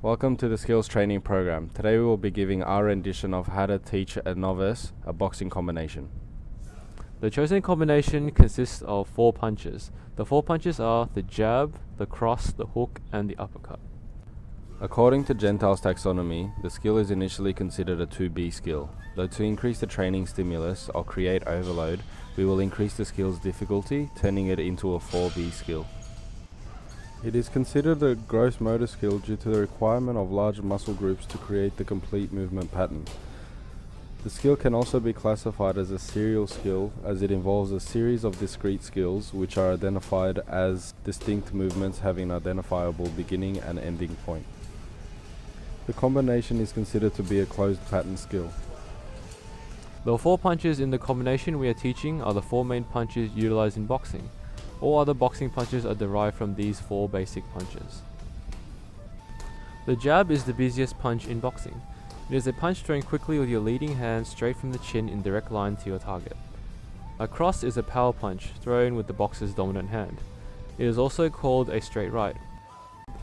Welcome to the Skills Training Program. Today we will be giving our rendition of how to teach a novice a boxing combination. The chosen combination consists of 4 punches. The 4 punches are the jab, the cross, the hook, and the uppercut. According to Gentile's taxonomy, the skill is initially considered a 2B skill, though to increase the training stimulus or create overload, we will increase the skill's difficulty, turning it into a 4B skill. It is considered a gross motor skill due to the requirement of large muscle groups to create the complete movement pattern. The skill can also be classified as a serial skill, as it involves a series of discrete skills which are identified as distinct movements having an identifiable beginning and ending point. The combination is considered to be a closed pattern skill. The 4 punches in the combination we are teaching are the 4 main punches utilized in boxing. All other boxing punches are derived from these 4 basic punches. The jab is the busiest punch in boxing. It is a punch thrown quickly with your leading hand straight from the chin in direct line to your target. A cross is a power punch thrown with the boxer's dominant hand. It is also called a straight right.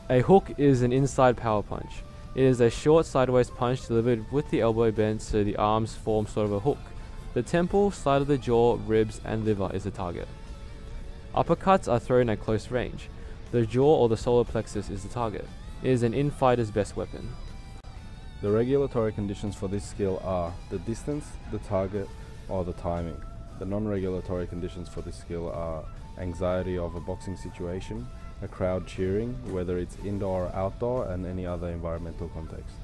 A hook is an inside power punch. It is a short sideways punch delivered with the elbow bent so the arms form sort of a hook. The temple, side of the jaw, ribs, and liver is the target. Uppercuts are thrown at close range. The jaw or the solar plexus is the target. It is an in-fighter's best weapon. The regulatory conditions for this skill are the distance, the target, or the timing. The non-regulatory conditions for this skill are anxiety of a boxing situation, a crowd cheering, whether it's indoor or outdoor, and any other environmental context.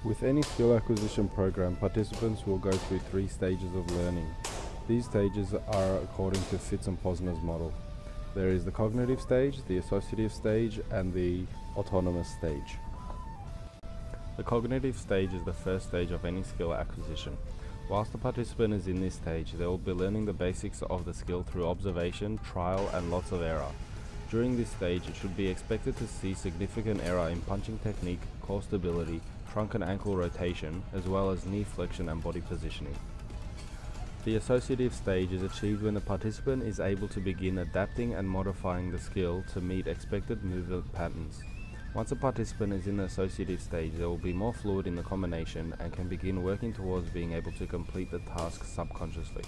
With any skill acquisition program, participants will go through 3 stages of learning. These stages are according to Fitz and Posner's model. There is the cognitive stage, the associative stage, and the autonomous stage. The cognitive stage is the first stage of any skill acquisition. Whilst the participant is in this stage, they will be learning the basics of the skill through observation, trial, and lots of error. During this stage, it should be expected to see significant error in punching technique, core stability, trunk and ankle rotation, as well as knee flexion and body positioning. The associative stage is achieved when the participant is able to begin adapting and modifying the skill to meet expected movement patterns. Once a participant is in the associative stage, they will be more fluid in the combination and can begin working towards being able to complete the task subconsciously.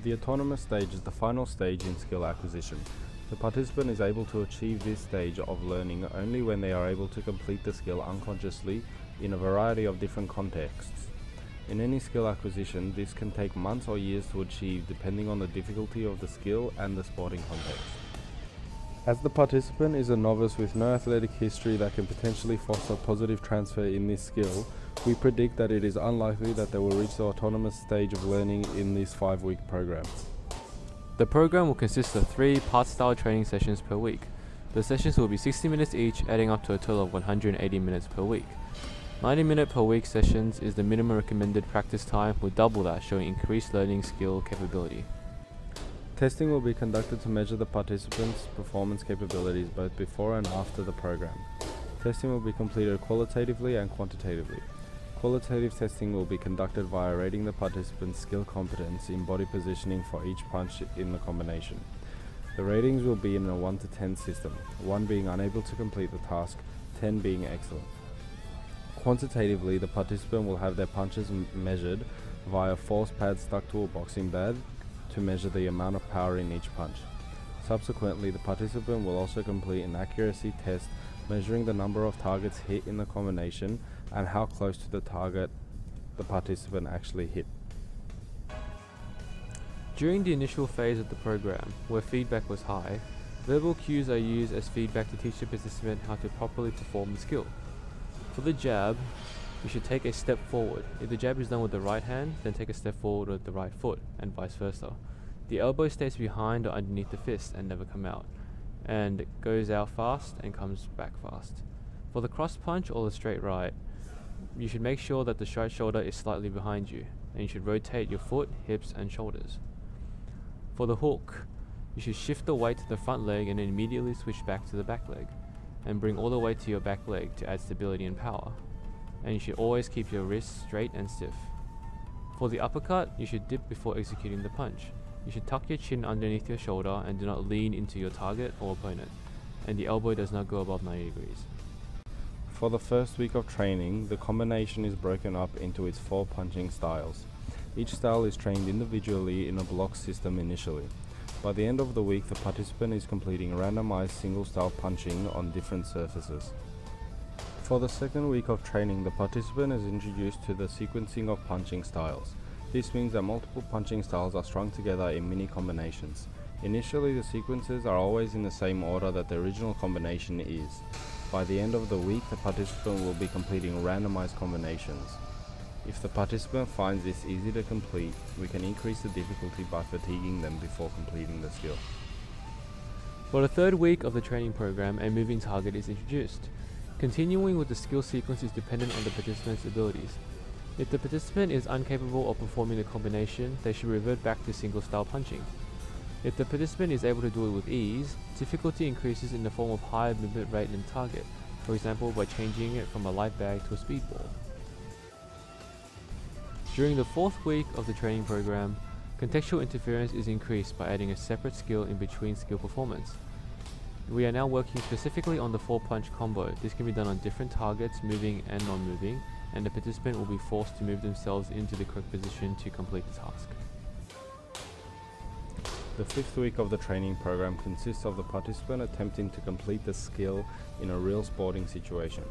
The autonomous stage is the final stage in skill acquisition. The participant is able to achieve this stage of learning only when they are able to complete the skill unconsciously in a variety of different contexts. In any skill acquisition, this can take months or years to achieve depending on the difficulty of the skill and the sporting context. As the participant is a novice with no athletic history that can potentially foster positive transfer in this skill, we predict that it is unlikely that they will reach the autonomous stage of learning in this 5-week program. The program will consist of 3 part-style training sessions per week. The sessions will be 60 minutes each, adding up to a total of 180 minutes per week. 90-minute per week sessions is the minimum recommended practice time, with double that showing increased learning skill capability. Testing will be conducted to measure the participants' performance capabilities both before and after the program. Testing will be completed qualitatively and quantitatively. Qualitative testing will be conducted via rating the participants' skill competence in body positioning for each punch in the combination. The ratings will be in a 1 to 10 system, 1 being unable to complete the task, 10 being excellent. Quantitatively, the participant will have their punches measured via force pads stuck to a boxing bag to measure the amount of power in each punch. Subsequently, the participant will also complete an accuracy test measuring the number of targets hit in the combination and how close to the target the participant actually hit. During the initial phase of the program, where feedback was high, verbal cues are used as feedback to teach the participant how to properly perform the skill. For the jab, you should take a step forward. If the jab is done with the right hand, then take a step forward with the right foot, and vice versa. The elbow stays behind or underneath the fist and never come out, and it goes out fast and comes back fast. For the cross punch or the straight right, you should make sure that the right shoulder is slightly behind you, and you should rotate your foot, hips, and shoulders. For the hook, you should shift the weight to the front leg and then immediately switch back to the back leg, and bring all the weight to your back leg to add stability and power. And you should always keep your wrists straight and stiff. For the uppercut, you should dip before executing the punch. You should tuck your chin underneath your shoulder and do not lean into your target or opponent. and the elbow does not go above 90 degrees. For the first week of training, the combination is broken up into its 4 punching styles. Each style is trained individually in a block system initially. By the end of the week, the participant is completing randomized single-style punching on different surfaces. For the second week of training, the participant is introduced to the sequencing of punching styles. This means that multiple punching styles are strung together in mini combinations. Initially, the sequences are always in the same order that the original combination is. By the end of the week, the participant will be completing randomized combinations. If the participant finds this easy to complete, we can increase the difficulty by fatiguing them before completing the skill. For the third week of the training program, a moving target is introduced. Continuing with the skill sequence is dependent on the participant's abilities. If the participant is incapable of performing the combination, they should revert back to single-style punching. If the participant is able to do it with ease, difficulty increases in the form of higher movement rate and target, for example by changing it from a light bag to a speedball. During the fourth week of the training program, contextual interference is increased by adding a separate skill in between skill performance. We are now working specifically on the 4-punch combo. This can be done on different targets, moving and non-moving, and the participant will be forced to move themselves into the correct position to complete the task. The fifth week of the training program consists of the participant attempting to complete the skill in a real sporting situation.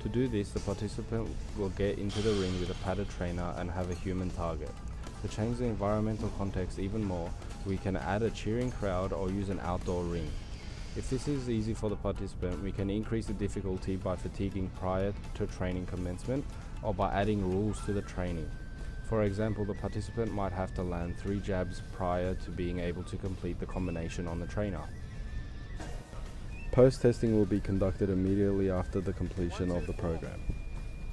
To do this, the participant will get into the ring with a padded trainer and have a human target. To change the environmental context even more, we can add a cheering crowd or use an outdoor ring. If this is easy for the participant, we can increase the difficulty by fatiguing prior to training commencement or by adding rules to the training. For example, the participant might have to land 3 jabs prior to being able to complete the combination on the trainer. Post-testing will be conducted immediately after the completion of the program.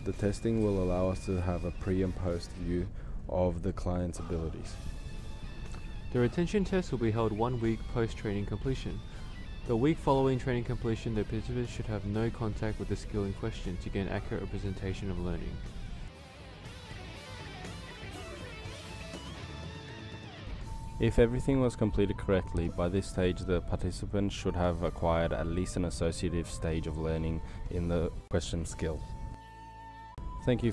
The testing will allow us to have a pre and post view of the client's abilities. The retention test will be held 1 week post-training completion. The week following training completion, the participant should have no contact with the skill in question to gain accurate representation of learning. If everything was completed correctly, by this stage the participant should have acquired at least an associative stage of learning in the question skill. Thank you.